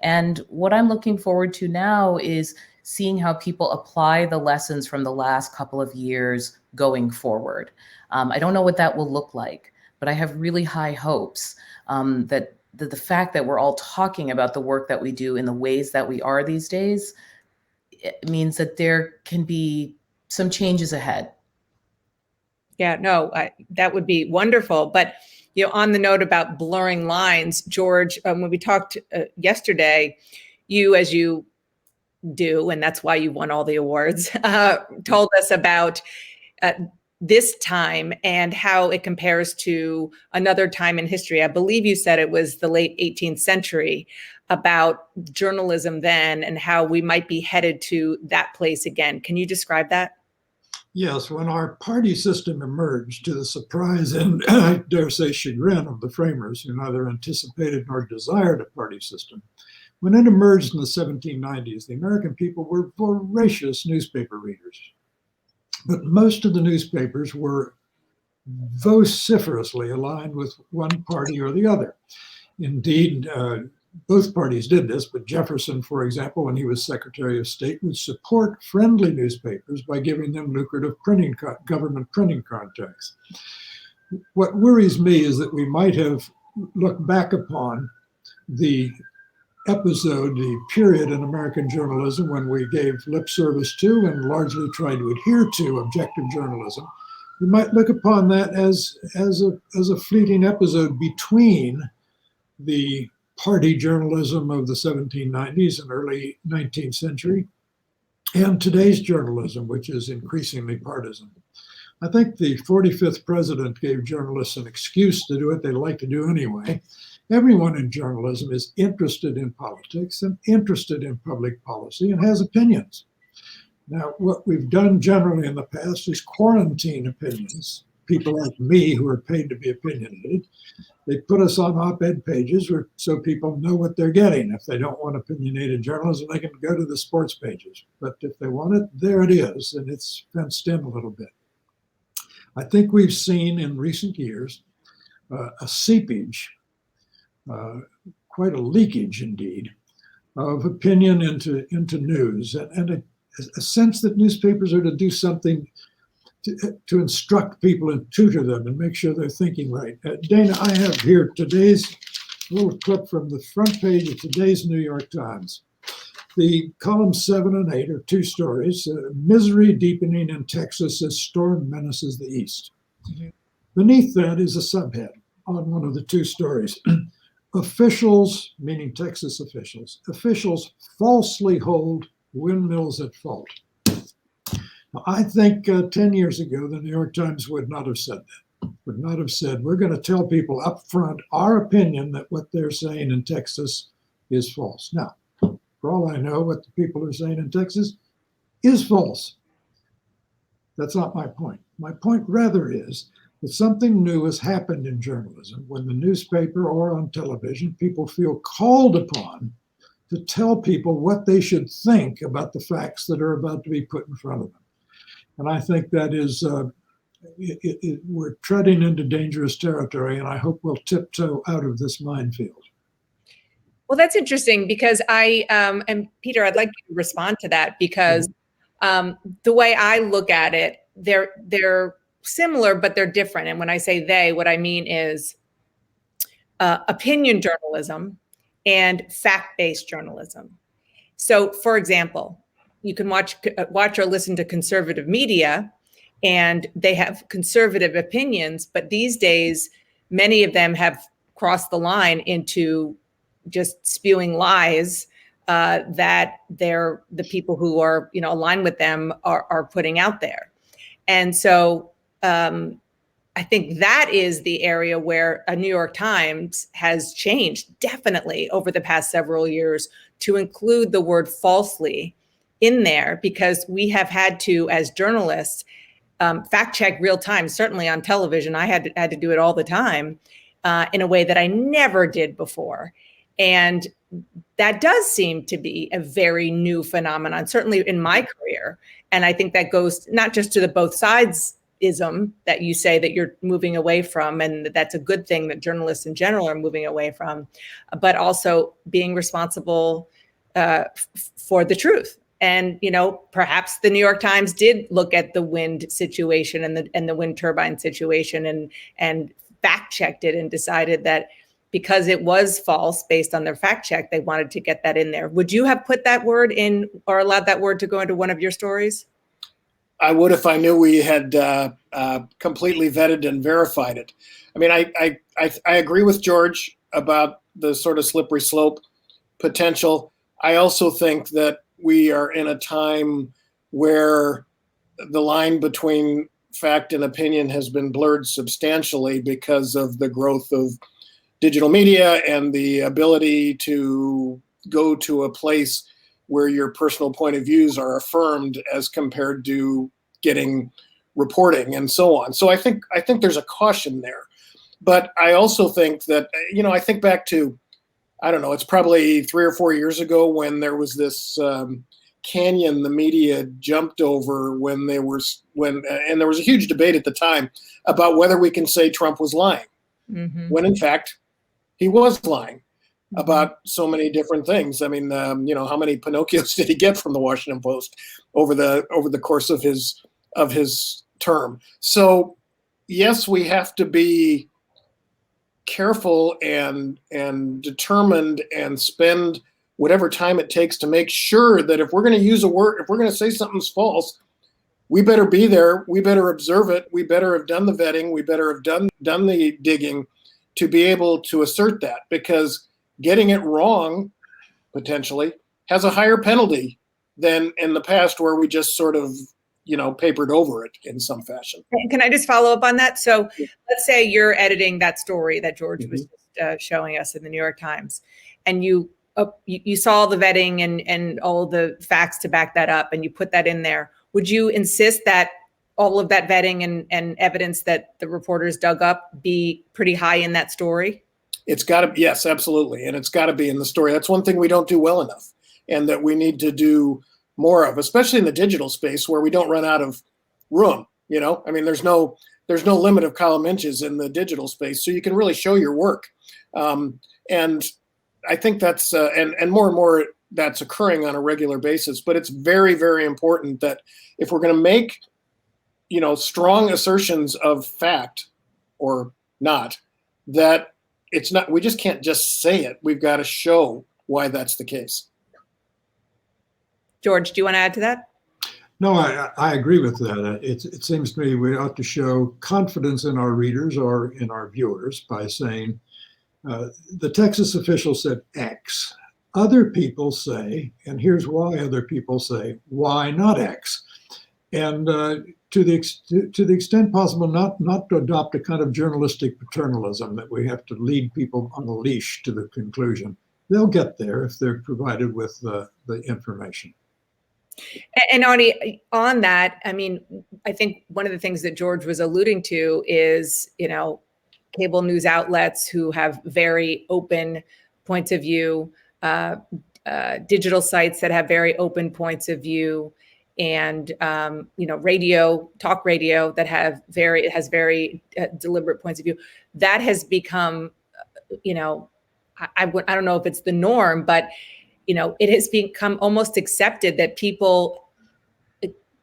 And what I'm looking forward to now is seeing how people apply the lessons from the last couple of years going forward. I don't know what that will look like, but I have really high hopes that the fact that we're all talking about the work that we do in the ways that we are these days, it means that there can be some changes ahead. Yeah, no, that would be wonderful. But on the note about blurring lines, George, when we talked yesterday, you, as you do, and that's why you won all the awards, told us about this time and how it compares to another time in history. I believe you said it was the late 18th century, about journalism then and how we might be headed to that place again. Can you describe that? Yes, when our party system emerged, to the surprise and I dare say chagrin of the framers, who neither anticipated nor desired a party system, when it emerged in the 1790s, the American people were voracious newspaper readers. But most of the newspapers were vociferously aligned with one party or the other. Indeed, both parties did this, but Jefferson, for example, when he was Secretary of State, would support friendly newspapers by giving them lucrative government printing contracts. What worries me is that we might have looked back upon the episode, the period in American journalism when we gave lip service to and largely tried to adhere to objective journalism. We might look upon that as a fleeting episode between the party journalism of the 1790s and early 19th century and today's journalism, which is increasingly partisan. I think the 45th president gave journalists an excuse to do what they like to do anyway. Everyone in journalism is interested in politics and interested in public policy and has opinions. Now, what we've done generally in the past is quarantine opinions. People like me who are paid to be opinionated, they put us on op-ed pages so people know what they're getting. If they don't want opinionated journalism, they can go to the sports pages. But if they want it, there it is, and it's fenced in a little bit. I think we've seen in recent years a seepage, quite a leakage indeed, of opinion into news, and a sense that newspapers are to do something to instruct people and tutor them and make sure they're thinking right. Dana, I have here today's little clip from the front page of today's New York Times. The columns 7 and 8 are two stories. Misery deepening in Texas as storm menaces the East. Mm-hmm. Beneath that is a subhead on one of the two stories. Officials, meaning Texas officials falsely hold windmills at fault. Now, I think 10 years ago, the New York Times would not have said that. Would not have said, we're going to tell people up front our opinion that what they're saying in Texas is false. Now, for all I know, what the people are saying in Texas is false. That's not my point. My point rather is that something new has happened in journalism when the newspaper or on television, people feel called upon to tell people what they should think about the facts that are about to be put in front of them. And I think that is, we're treading into dangerous territory, and I hope we'll tiptoe out of this minefield. Well, that's interesting because and Peter, I'd like you to respond to that because the way I look at it, they're similar, but they're different. And when I say they, what I mean is opinion journalism and fact-based journalism. So, for example, you can watch or listen to conservative media, and they have conservative opinions, but these days, many of them have crossed the line into just spewing lies that the people who are aligned with them are putting out there. And so I think that is the area where a New York Times has changed definitely over the past several years to include the word falsely in there because we have had to, as journalists, fact check real time. Certainly on television, I had to do it all the time in a way that I never did before. And that does seem to be a very new phenomenon, certainly in my career. And I think that goes not just to the both sides-ism that you say that you're moving away from, and that's a good thing that journalists in general are moving away from, but also being responsible for the truth. And, you know, perhaps the New York Times did look at the wind situation and the wind turbine situation and fact checked it and decided that because it was false based on their fact check, they wanted to get that in there. Would you have put that word in or allowed that word to go into one of your stories? I would if I knew we had completely vetted and verified it. I mean, I agree with George about the sort of slippery slope potential. I also think that we are in a time where the line between fact and opinion has been blurred substantially because of the growth of digital media and the ability to go to a place where your personal point of views are affirmed as compared to getting reporting and so on. So I think there's a caution there. But I also think that, you know, I think back to, I don't know, it's probably 3 or 4 years ago when there was this canyon the media jumped over and there was a huge debate at the time about whether we can say Trump was lying, when in fact he was lying about so many different things. I mean, you know, how many Pinocchios did he get from the Washington Post over the course of his term? So yes, we have to be careful and determined and spend whatever time it takes to make sure that if we're going to use a word, if we're going to say something's false, we better be there. We better observe it. We better have done the vetting. We better have done the digging to be able to assert that, because getting it wrong potentially has a higher penalty than in the past where we just sort of, you know, papered over it in some fashion. Can I just follow up on that? So let's say you're editing that story that George was just, showing us in the New York Times, and you saw the vetting and all the facts to back that up, and you put that in there. Would you insist that all of that vetting and evidence that the reporters dug up be pretty high in that story? It's got to, yes, absolutely. And it's got to be in the story. That's one thing we don't do well enough and that we need to do more of, especially in the digital space where we don't run out of room. You know, I mean, there's no limit of column inches in the digital space, so you can really show your work. And I think that's, and more that's occurring on a regular basis, but it's very, very important that if we're going to make, you know, strong assertions of fact or not, that it's not, we just can't just say it. We've got to show why that's the case. George, do you want to add to that? No, I agree with that. It seems to me we ought to show confidence in our readers or in our viewers by saying, the Texas official said X. Other people say, and here's why other people say, why not X? And to the extent possible, not to adopt a kind of journalistic paternalism that we have to lead people on a leash to the conclusion. They'll get there if they're provided with the information. And Audie, on that, I mean, I think one of the things that George was alluding to is, you know, cable news outlets who have very open points of view, digital sites that have very open points of view, and you know, talk radio that has very deliberate points of view. That has become, you know, I don't know if it's the norm, but you know, it has become almost accepted that people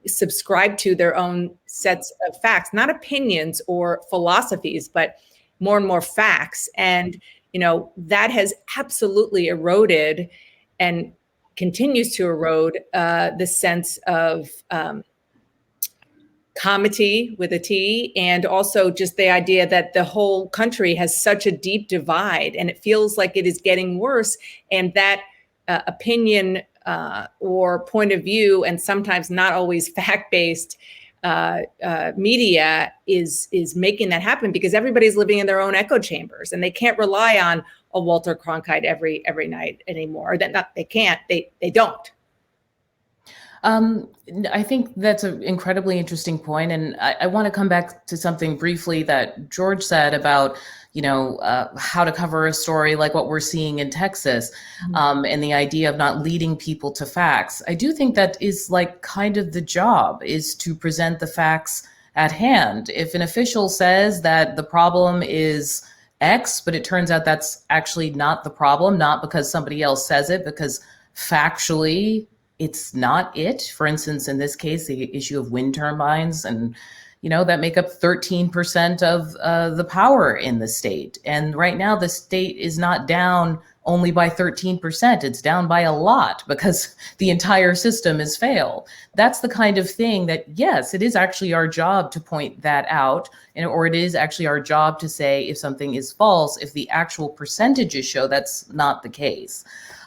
subscribe to their own sets of facts, not opinions or philosophies, but more and more facts. And, you know, that has absolutely eroded and continues to erode the sense of comity with a T, and also just the idea that the whole country has such a deep divide, and it feels like it is getting worse, and that opinion or point of view, and sometimes not always fact-based media is making that happen because everybody's living in their own echo chambers, and they can't rely on a Walter Cronkite every night anymore. They can't. They don't. I think that's an incredibly interesting point, and I want to come back to something briefly that George said about, how to cover a story like what we're seeing in Texas, and the idea of not leading people to facts. I do think that is like kind of the job, is to present the facts at hand. If an official says that the problem is X, but it turns out that's actually not the problem, not because somebody else says it, because factually it's not it. For instance, in this case, the issue of wind turbines, and that make up 13% of the power in the state. And right now, the state is not down only by 13%. It's down by a lot because the entire system has failed. That's the kind of thing that, yes, it is actually our job to point that out, or it is actually our job to say if something is false, if the actual percentages show that's not the case.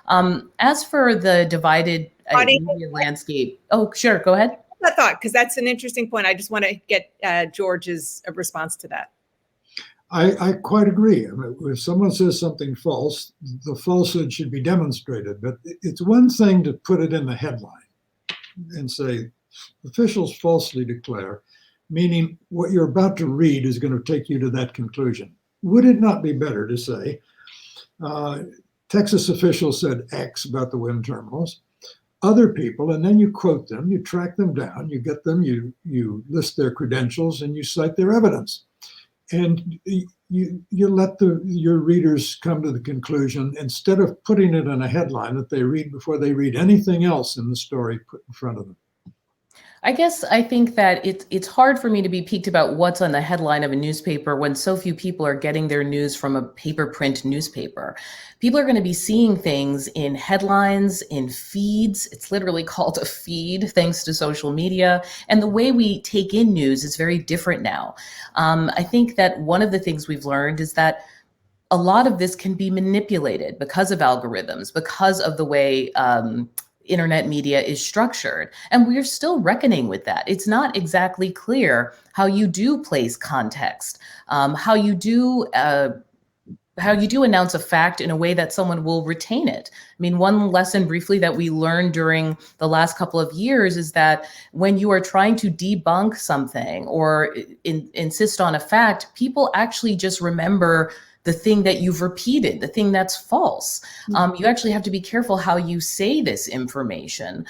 As for the divided media landscape, oh, sure, go ahead. I thought, because that's an interesting point. I just want to get George's response to that. I quite agree. I mean, if someone says something false, the falsehood should be demonstrated. But it's one thing to put it in the headline and say, officials falsely declare, meaning what you're about to read is going to take you to that conclusion. Would it not be better to say, Texas officials said X about the wind terminals, other people, and then you quote them, you track them down, you get them, you list their credentials, and you cite their evidence. And you let your readers come to the conclusion instead of putting it in a headline that they read before they read anything else in the story put in front of them. I guess I think that it's hard for me to be piqued about what's on the headline of a newspaper when so few people are getting their news from a paper print newspaper. People are going to be seeing things in headlines, in feeds. It's literally called a feed thanks to social media. And the way we take in news is very different now. I think that one of the things we've learned is that a lot of this can be manipulated because of algorithms, because of the way internet media is structured. And we're still reckoning with that. It's not exactly clear how you do place context, how you do announce a fact in a way that someone will retain it. I mean, one lesson briefly that we learned during the last couple of years is that when you are trying to debunk something or insist on a fact, people actually just remember the thing that you've repeated, the thing that's false. You actually have to be careful how you say this information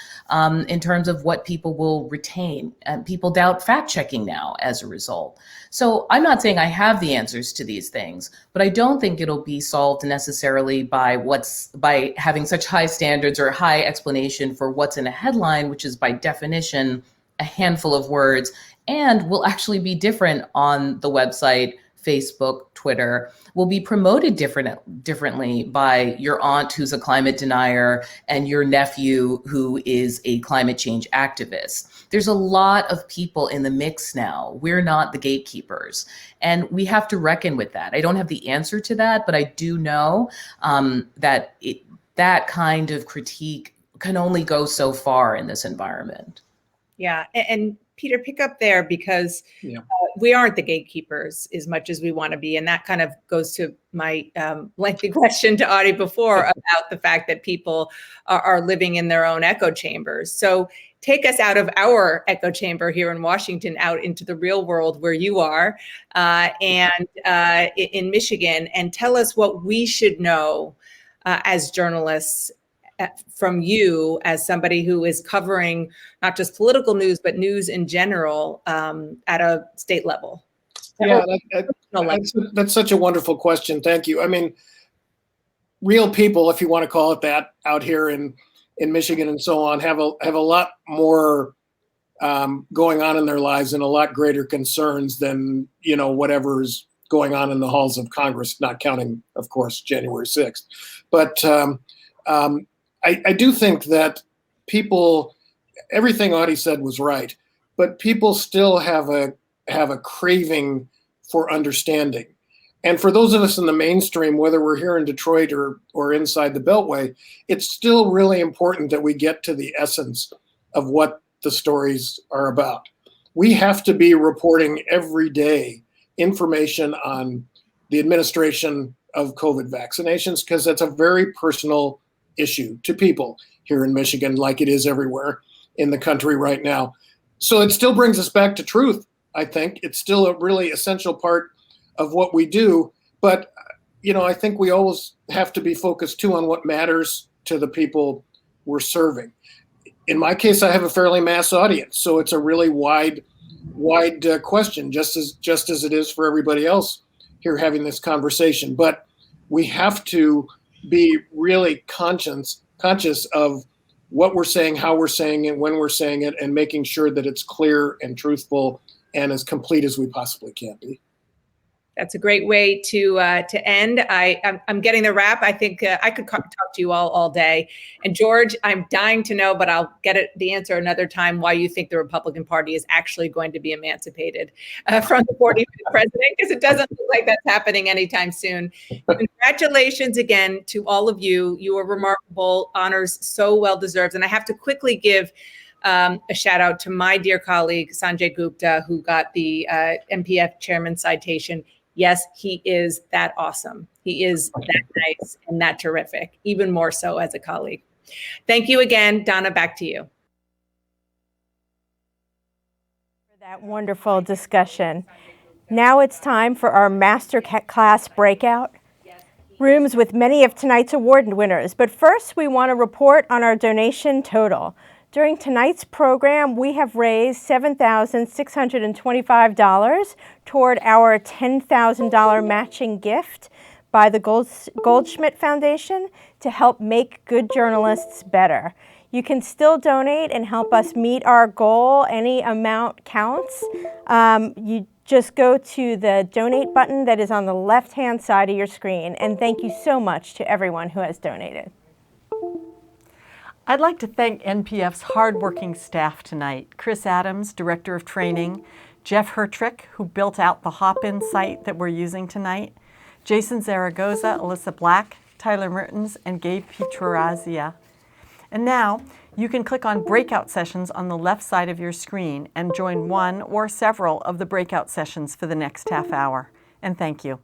in terms of what people will retain. And people doubt fact checking now as a result. So I'm not saying I have the answers to these things, but I don't think it'll be solved necessarily by having such high standards or high explanation for what's in a headline, which is by definition a handful of words, and will actually be different on the website, Facebook, Twitter, will be promoted differently by your aunt who's a climate denier and your nephew who is a climate change activist. There's a lot of people in the mix now. We're not the gatekeepers, and we have to reckon with that. I don't have the answer to that, but I do know that kind of critique can only go so far in this environment. Yeah, and Peter, pick up there because we aren't the gatekeepers as much as we want to be. And that kind of goes to my lengthy question to Audie before about the fact that people are living in their own echo chambers. So take us out of our echo chamber here in Washington, out into the real world where you are and in Michigan, and tell us what we should know as journalists from you as somebody who is covering not just political news, but news in general at a state level. Yeah, that's such a wonderful question. Thank you. I mean, real people, if you want to call it that, out here in Michigan and so on, have a lot more going on in their lives and a lot greater concerns than, whatever's going on in the halls of Congress, not counting, of course, January 6th. But I do think that people, everything Audie said was right, but people still have a craving for understanding. And for those of us in the mainstream, whether we're here in Detroit or inside the Beltway, it's still really important that we get to the essence of what the stories are about. We have to be reporting every day information on the administration of COVID vaccinations, because that's a very personal issue to people here in Michigan, like it is everywhere. in the country right now. So it still brings us back to truth, I think. It's still a really essential part of what we do. But, I think we always have to be focused too on what matters to the people we're serving. In my case, I have a fairly mass audience, so it's a really wide question, just as it is for everybody else here having this conversation. But we have to be really conscious of what we're saying, how we're saying it, when we're saying it, and making sure that it's clear and truthful and as complete as we possibly can be. That's a great way to end. I'm getting the wrap. I think I could talk to you all day. And George, I'm dying to know, but I'll get the answer another time, why you think the Republican Party is actually going to be emancipated from the 45th president, because it doesn't look like that's happening anytime soon. Congratulations again to all of you. You are remarkable, honors so well deserved. And I have to quickly give a shout out to my dear colleague, Sanjay Gupta, who got the NPF chairman citation. Yes, he is that awesome. He is that nice and that terrific, even more so as a colleague. Thank you again. Donna, back to you. For that wonderful discussion. Now it's time for our master class breakout rooms with many of tonight's award winners. But first, we want to report on our donation total. During tonight's program, we have raised $7,625 toward our $10,000 matching gift by the Goldschmidt Foundation to help make good journalists better. You can still donate and help us meet our goal. Any amount counts. You just go to the donate button that is on the left-hand side of your screen. And thank you so much to everyone who has donated. I'd like to thank NPF's hardworking staff tonight. Chris Adams, Director of Training, Jeff Hertrick, who built out the Hop-In site that we're using tonight, Jason Zaragoza, Alyssa Black, Tyler Mertens, and Gabe Pietrorazia. And now, you can click on breakout sessions on the left side of your screen and join one or several of the breakout sessions for the next half hour. And thank you.